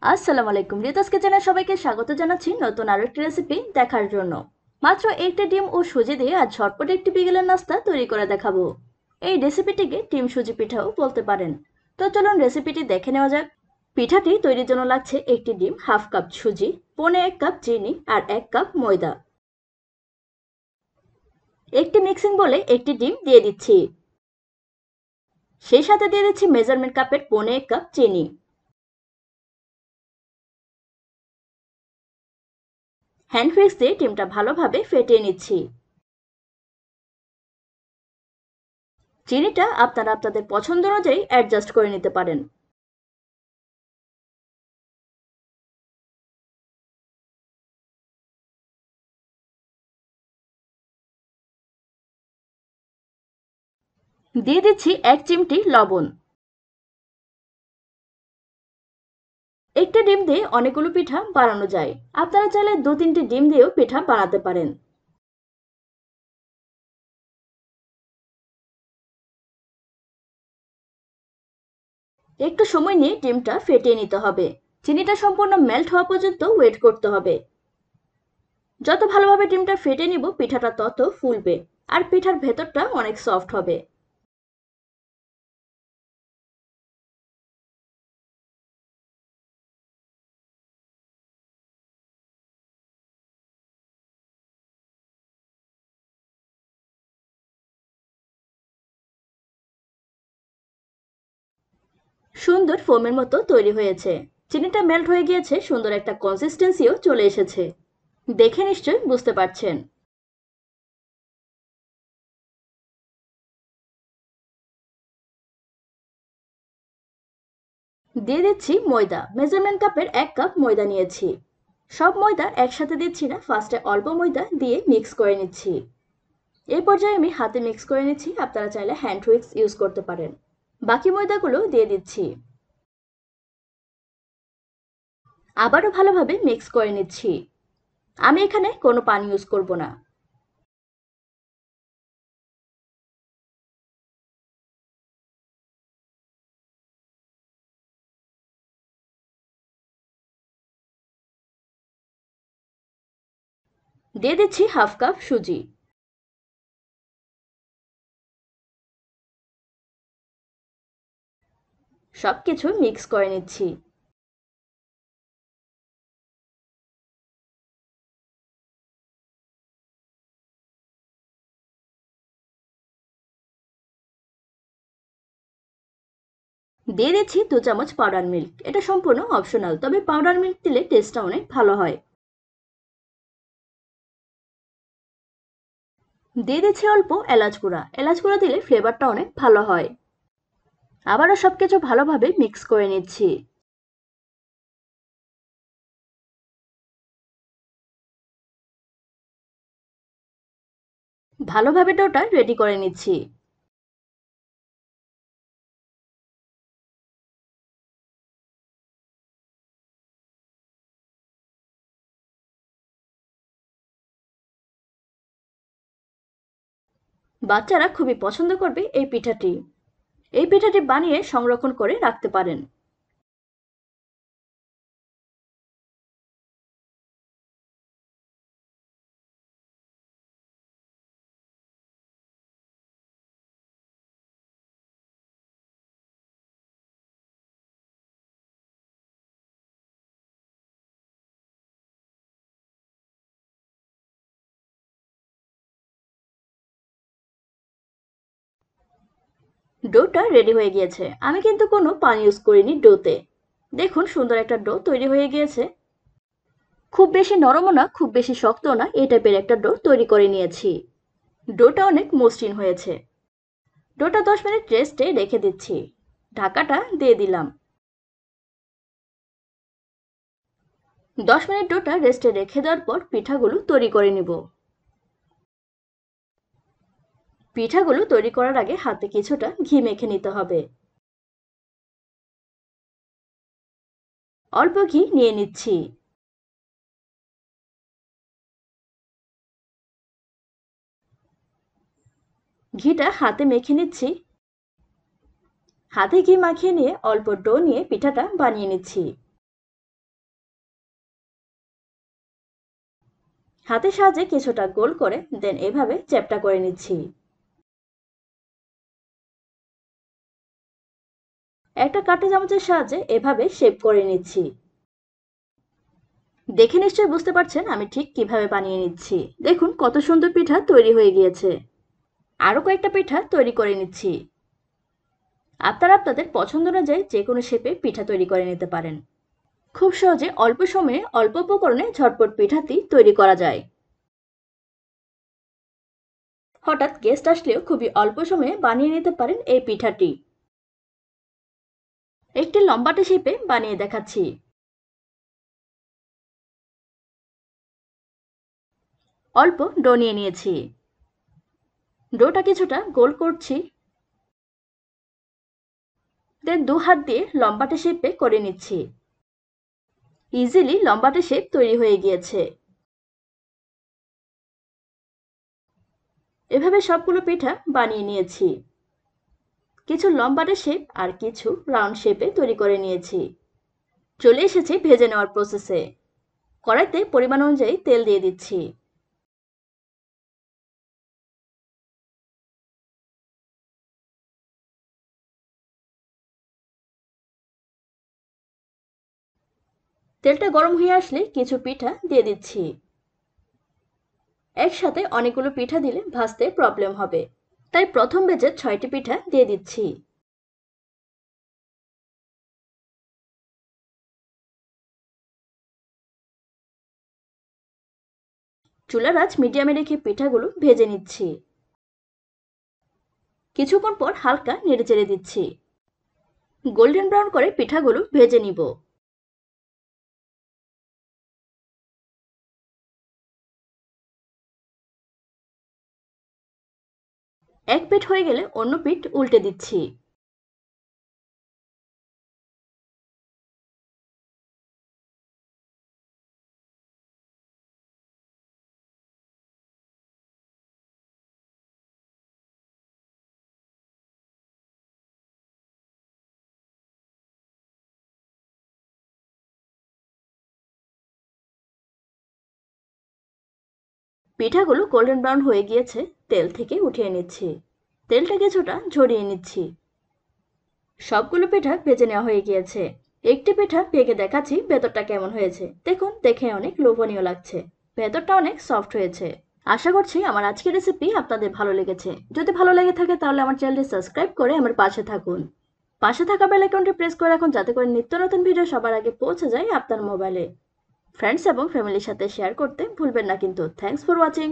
আসসালামু আলাইকুম, রিতাস কিচেনে সবাইকে স্বাগত জানাচ্ছি নতুন আরো একটি রেসিপি দেখার জন্য। মাত্র একটি ডিম ও সুজি দিয়ে আজ ঝটপট একটি বিকেলের নাস্তা তৈরি করে দেখাবো। এই রেসিপিটিকে ডিম সুজি পিঠাও বলতে পারেন। তো চলুন রেসিপিটি দেখে নেওয়া যাক। পিঠাটি তৈরির জন্য লাগছে একটি ডিম, হাফ কাপ সুজি, পৌনে 1 কাপ চিনি আর 1 কাপ ময়দা। একটি মিক্সিং বলে একটি ডিম দিয়ে দিচ্ছি, সেই সাথে দিয়ে দিচ্ছি মেজারমেন্ট কাপের পৌনে 1 কাপ চিনি। হ্যান্ড হুইস্ক দিয়ে ডিমটা ভালোভাবে ফেটিয়ে নিচ্ছি। চিনিটা আপনারা আপনাদের পছন্দ অনুযায়ী অ্যাডজাস্ট করে নিতে পারেন। দিয়ে দিচ্ছি 1 চিমটি লবণ। একটা ডিম দিয়ে অনেকগুলো পিঠা বানানো যায়, আপনারা চাইলে 2-3টি ডিম দিয়েও পিঠা বানাতে পারেন। একটু সময় নিয়ে ডিমটা ফেটিয়ে নিতে হবে। চিনিটা সম্পূর্ণ মেল্ট হওয়া পর্যন্ত ওয়েট করতে হবে। যত ভালোভাবে ডিমটা ফেটে নিব পিঠাটা তত ফুলবে আর পিঠার ভেতরটা অনেক সফট হবে। সুন্দর ফোমের মতো তৈরি হয়েছে। চিনিটা মেল্ট হয়ে গিয়েছে, সুন্দর একটা কনসিস্টেন্সিও চলে এসেছে। দেখে নিশ্চয়ই বুঝতে পারছেন। দিয়ে দিচ্ছি ময়দা, মেজারমেন্ট কাপের 1 কাপ ময়দা নিয়েছি। সব ময়দা একসাথে দিচ্ছি না, ফার্স্টে অল্প ময়দা দিয়ে মিক্স করে নিচ্ছি। এই পর্যায়ে আমি হাতে মিক্স করে নিচ্ছি, আপনারা চাইলে হ্যান্ড হুইক্স ইউজ করতে পারেন। বাকি ময়দাগুলো দিয়ে দিচ্ছি, আবারও ভালোভাবে মিক্স করে নিচ্ছি। আমি এখানে কোনো পানি ইউজ করব না। দিয়ে দিচ্ছি হাফ কাপ সুজি। সবকিছু মিক্স করে নিচ্ছি। দিয়ে দিচ্ছি 2 চামচ পাউডার মিল্ক, এটা সম্পূর্ণ অপশনাল, তবে পাউডার মিল্ক দিলে টেস্টটা অনেক ভালো হয়। দিয়ে দিচ্ছি অল্প এলাচ গুঁড়া, এলাচ গুঁড়া দিলে ফ্লেভারটা অনেক ভালো হয়। আবারও সবকিছু ভালোভাবে মিক্স করে নিচ্ছি। ভালোভাবে ডোটা রেডি করে নিচ্ছি। বাচ্চারা খুবই পছন্দ করবে এই পিঠাটি। এই পিঠাটি বানিয়ে সংরক্ষণ করে রাখতে পারেন। ডোটা রেডি হয়ে গিয়েছে, আমি কিন্তু কোনো পানি ইউজ করিনি ডোতে। দেখুন সুন্দর একটা ডো তৈরি হয়ে গিয়েছে। খুব বেশি নরমও না, খুব বেশি শক্তও না, এই টাইপের একটা ডো তৈরি করে নিয়েছি। ডোটা অনেক মসৃণ হয়েছে। ডোটা 10 মিনিট রেস্টে রেখে দিচ্ছি। ঢাকাটা দিয়ে দিলাম। 10 মিনিট ডোটা রেস্টে রেখে দেওয়ার পর পিঠাগুলো তৈরি করে নিব। পিঠাগুলো তৈরি করার আগে হাতে কিছুটা ঘি মেখে নিতে হবে। অল্প ঘি নিয়ে নিচ্ছি। ঘিটা হাতে মেখে নিচ্ছি। হাতে ঘি মাখিয়ে নিয়ে অল্প ডো নিয়ে পিঠাটা বানিয়ে নিচ্ছি। হাতের সাহায্যে কিছুটা গোল করে দেন এভাবে চ্যাপ্টা করে নিচ্ছি। একটা কাঁটা চামচের সাহায্যে এভাবে শেপ করে নিচ্ছি। দেখে নিশ্চয়ই বুঝতে পারছেন আমি ঠিক কিভাবে বানিয়ে নিচ্ছি। দেখুন কত সুন্দর পিঠা তৈরি হয়ে গিয়েছে। আরো কয়েকটা পিঠা তৈরি করে নিচ্ছি। আপনারা আপনাদের পছন্দ অনুযায়ী যে কোনো শেপে পিঠা তৈরি করে নিতে পারেন। খুব সহজে অল্প সময়ে অল্প উপকরণে ঝটপট পিঠাটি তৈরি করা যায়। হঠাৎ গেস্ট আসলেও খুবই অল্প সময়ে বানিয়ে নিতে পারেন এই পিঠাটি। একটি লম্বাটে শেপে বানিয়ে দেখাচ্ছি। অল্প ডো নিয়ে নিয়েছি। ডোটা কিছুটা গোল করছি, দেন দু হাত দিয়ে লম্বাটে শেপে করে নিচ্ছি। ইজিলি লম্বাটে শেপ তৈরি হয়ে গিয়েছে। এভাবে সবগুলো পিঠা বানিয়ে নিয়েছি। কিছু লম্বাটে শেপ আর কিছু রাউন্ড শেপে তৈরি করে নিয়েছি। চলে এসেছি ভেজে নেওয়ার প্রসেসে। কড়াইতে পরিমাণ অনুযায়ী তেল দিয়ে দিচ্ছি। তেলটা গরম হয়ে আসলে কিছু পিঠা দিয়ে দিচ্ছি। একসাথে অনেকগুলো পিঠা দিলে ভাজতে প্রবলেম হবে, তাই প্রথম ব্যাচে 6টি পিঠা দিয়ে দিচ্ছি। চুলার আঁচ মিডিয়ামে রেখে পিঠাগুলো ভেজে নিচ্ছি। কিছুক্ষণ পর হালকা নেড়েচেড়ে দিচ্ছি। গোল্ডেন ব্রাউন করে পিঠাগুলো ভেজে নিব। এক পিঠ হয়ে গেলে অন্য পিঠ উল্টে দিচ্ছি। পিঠাগুলো গোল্ডেন ব্রাউন হয়ে গিয়েছে, তেল থেকে উঠিয়ে নিচ্ছি। তেলটা কিছুটা ঝরিয়ে নিচ্ছি। সবগুলো পিঠা ভেজে নেওয়া হয়ে গিয়েছে। একটি পিঠা ভেঙে দেখাচ্ছি ভেতরটা কেমন হয়েছে। দেখুন, দেখে অনেক লোভনীয় লাগছে। ভেতরটা অনেক সফট হয়েছে। আশা করছি আমার আজকের রেসিপি আপনাদের ভালো লেগেছে। যদি ভালো লেগে থাকে তাহলে আমার চ্যানেলটি সাবস্ক্রাইব করে আমার পাশে থাকুন। পাশে থাকা বেল আইকনটি প্রেস করে রাখুন যাতে করে নিত্য নতুন ভিডিও সবার আগে পৌঁছে যায় আপনার মোবাইলে। ফ্রেন্ডস এবং ফ্যামিলির সাথে শেয়ার করতে ভুলবেন না কিন্তু। Thanks for watching.